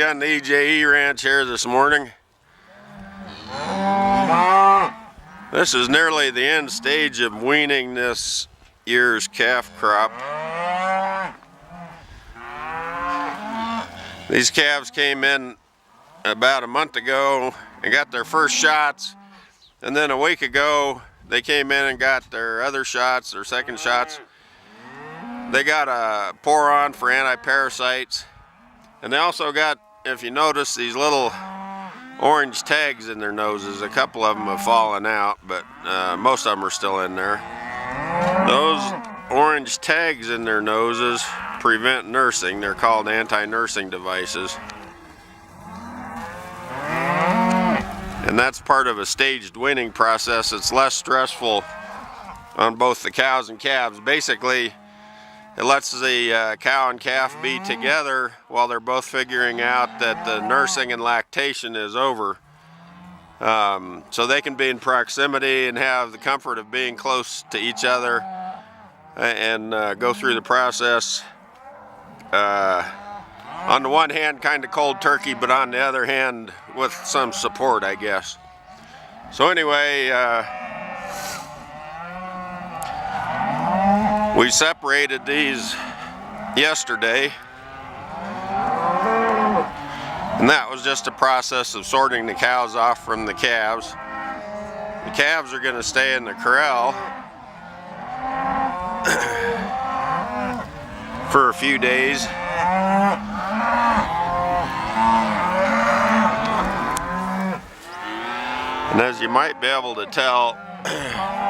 you on the EJE ranch here this morning. This is nearly the end stage of weaning this year's calf crop. These calves came in about a month ago and got their first shots, and then a week ago they came in and got their other shots, their second shots. They got a pour-on for anti-parasites, and they also got, if you notice, these little orange tags in their noses. A couple of them have fallen out, but most of them are still in there. Those orange tags in their noses prevent nursing. They're called anti-nursing devices. And that's part of a staged weaning process. It's less stressful on both the cows and calves. Basically, it lets the cow and calf be together while they're both figuring out that the nursing and lactation is over. So they can be in proximity and have the comfort of being close to each other and go through the process. On the one hand, kind of cold turkey, but on the other hand, with some support, I guess. So anyway, we separated these yesterday, and that was just a process of sorting the cows off from the calves. The calves are going to stay in the corral for a few days. And as you might be able to tell,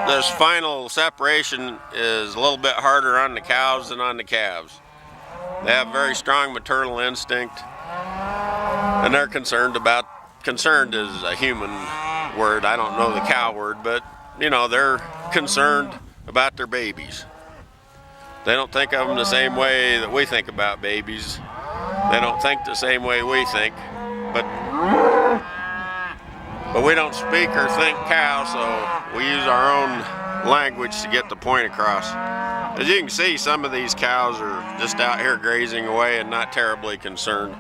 this final separation is a little bit harder on the cows than on the calves. They have very strong maternal instinct, and they're concerned is a human word, I don't know the cow word, but you know, they're concerned about their babies. They don't think of them the same way that we think about babies. They don't think the same way we think, but we don't speak or think cow, so we use our own language to get the point across. As you can see, some of these cows are just out here grazing away and not terribly concerned.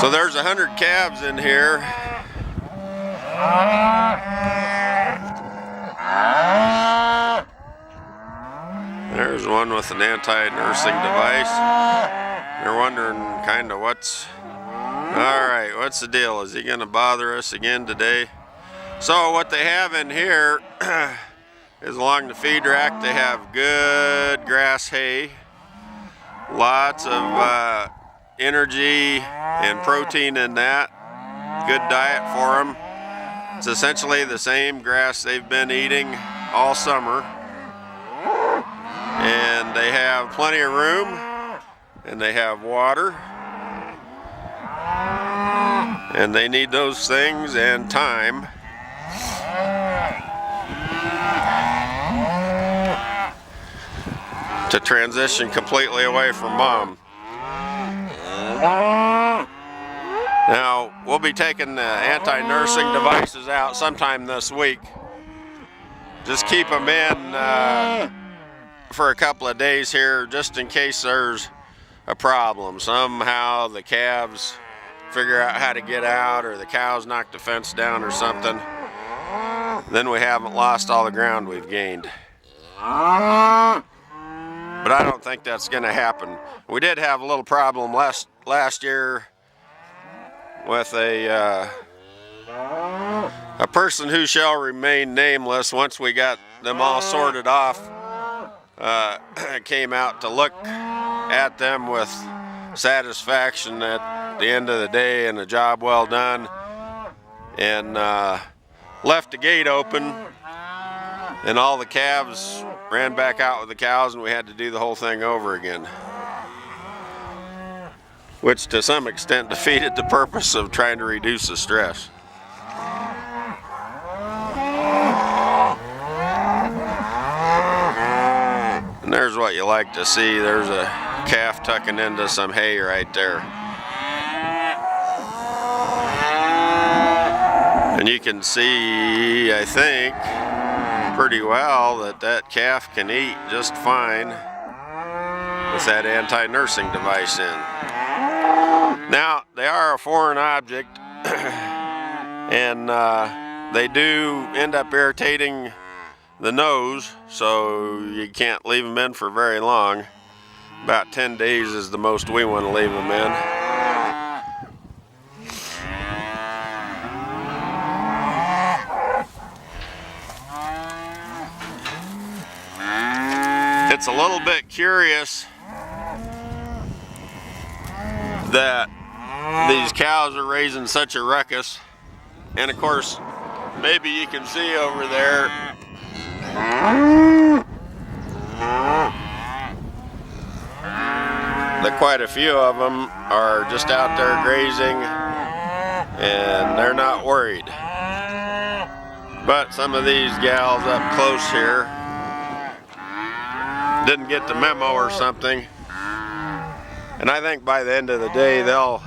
So there's 100 calves in here. There's one with an anti-nursing device. You're wondering kind of what's the deal? Is he going to bother us again today? So what they have in here is along the feed rack, they have good grass hay, lots of energy and protein in that, good diet for them. It's essentially the same grass they've been eating all summer, and they have plenty of room, and they have water, and they need those things and time. To transition completely away from mom. Now, we'll be taking the anti-nursing devices out sometime this week. Just keep them in for a couple of days here, just in case there's a problem. Somehow the calves figure out how to get out, or the cows knock the fence down or something. Then we haven't lost all the ground we've gained. But I don't think that's going to happen. We did have a little problem last year with a person who shall remain nameless. Once we got them all sorted off, came out to look at them with satisfaction at the end of the day and a job well done, and left the gate open, and all the calves ran back out with the cows, and we had to do the whole thing over again, which to some extent defeated the purpose of trying to reduce the stress. And there's what you like to see. There's a calf tucking into some hay right there. And you can see, I think, pretty well that calf can eat just fine. with that anti-nursing device in. Now, they are a foreign object, and they do end up irritating the nose, so you can't leave them in for very long. About 10 days is the most we want to leave them in. It's a little bit curious that these cows are raising such a ruckus, and of course maybe you can see over there that quite a few of them are just out there grazing and they're not worried. But some of these gals up close here didn't get the memo or something, and I think by the end of the day they'll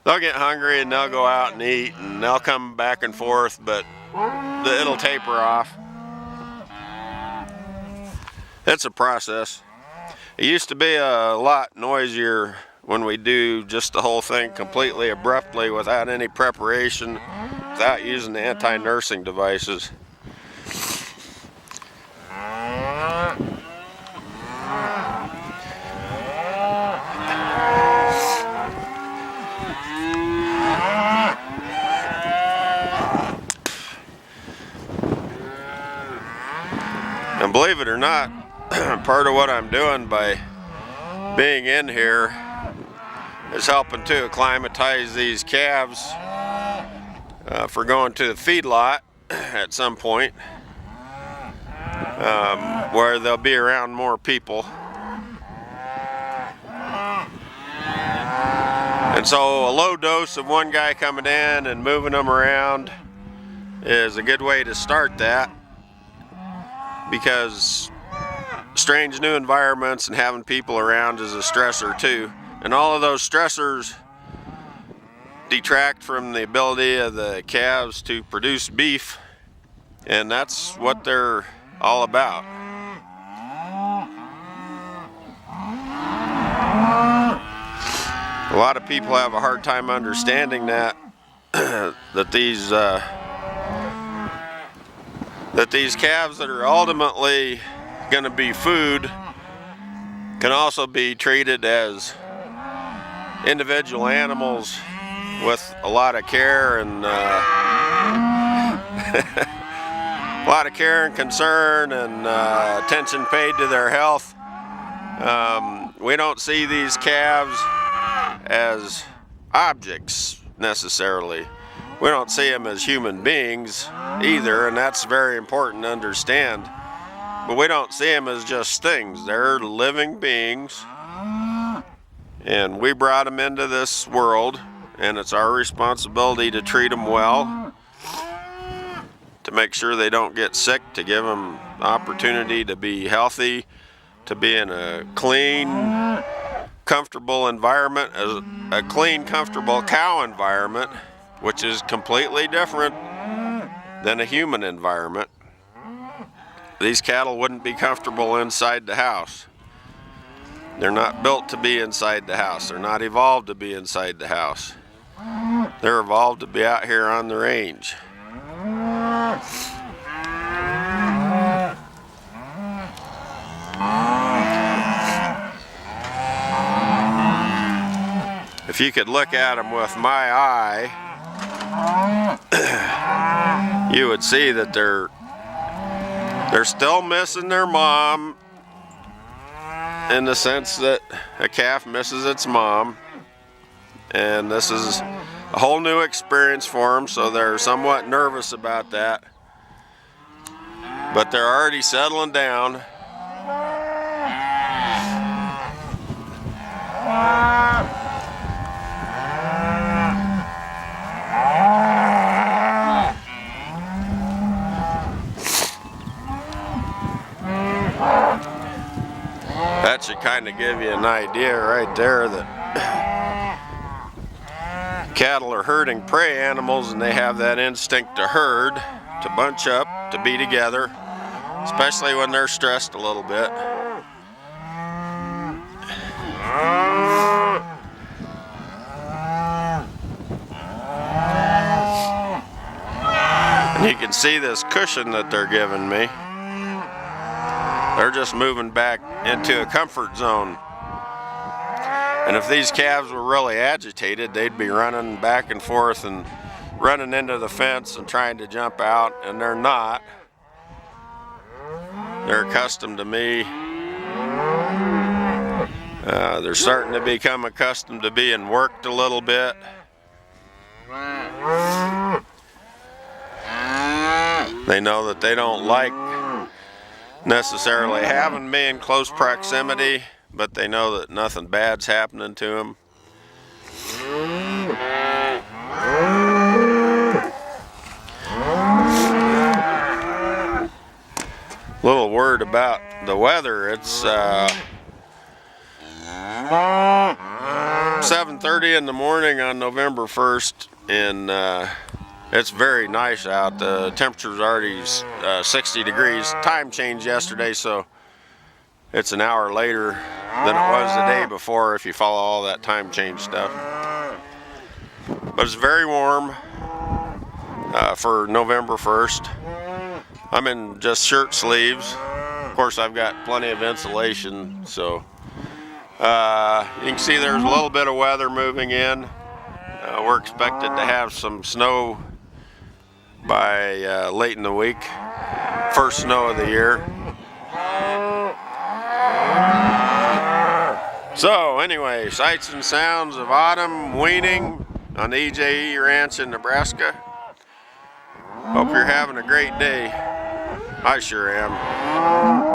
get hungry and they'll go out and eat, and they'll come back and forth, but it'll taper off. It's a process. It used to be a lot noisier when we do just the whole thing completely abruptly without any preparation, without using the anti-nursing devices. And believe it or not, part of what I'm doing by being in here is helping to acclimatize these calves for going to the feedlot at some point, where they'll be around more people. And so a low dose of one guy coming in and moving them around is a good way to start that, because strange new environments and having people around is a stressor too. And all of those stressors detract from the ability of the calves to produce beef, and that's what they're all about. A lot of people have a hard time understanding that that these calves that are ultimately going to be food can also be treated as individual animals with a lot of care and a lot of care and concern and attention paid to their health. We don't see these calves as objects necessarily. We don't see them as human beings either, and that's very important to understand. But we don't see them as just things. They're living beings, and we brought them into this world, and it's our responsibility to treat them well, to make sure they don't get sick, to give them the opportunity to be healthy, to be in a clean, comfortable environment, a clean, comfortable cow environment, which is completely different than a human environment. These cattle wouldn't be comfortable inside the house. They're not built to be inside the house. They're not evolved to be inside the house. They're evolved to be out here on the range. If you could look at them with my eye, you would see that they're still missing their mom, in the sense that a calf misses its mom, and this is a whole new experience for them, so they're somewhat nervous about that, but they're already settling down. That should kind of give you an idea right there that cattle are herding prey animals, and they have that instinct to herd, to bunch up, to be together, especially when they're stressed a little bit. You can see this cushion that they're giving me. They're just moving back into a comfort zone. And if these calves were really agitated, they'd be running back and forth and running into the fence and trying to jump out, and they're not. They're accustomed to me. They're starting to become accustomed to being worked a little bit. They know that they don't like necessarily having me in close proximity, but they know that nothing bad's happening to them. Little word about the weather. It's 7:30 in the morning on November 1st, and it's very nice out. The temperature's already 60 degrees. Time changed yesterday, so it's an hour later than it was the day before if you follow all that time change stuff. But it's very warm for November 1st. I'm in just shirt sleeves. Of course, I've got plenty of insulation, so you can see there's a little bit of weather moving in. We're expected to have some snow by late in the week. First snow of the year. So anyway, sights and sounds of autumn weaning on the EJE Ranch in Nebraska. Hope you're having a great day. I sure am.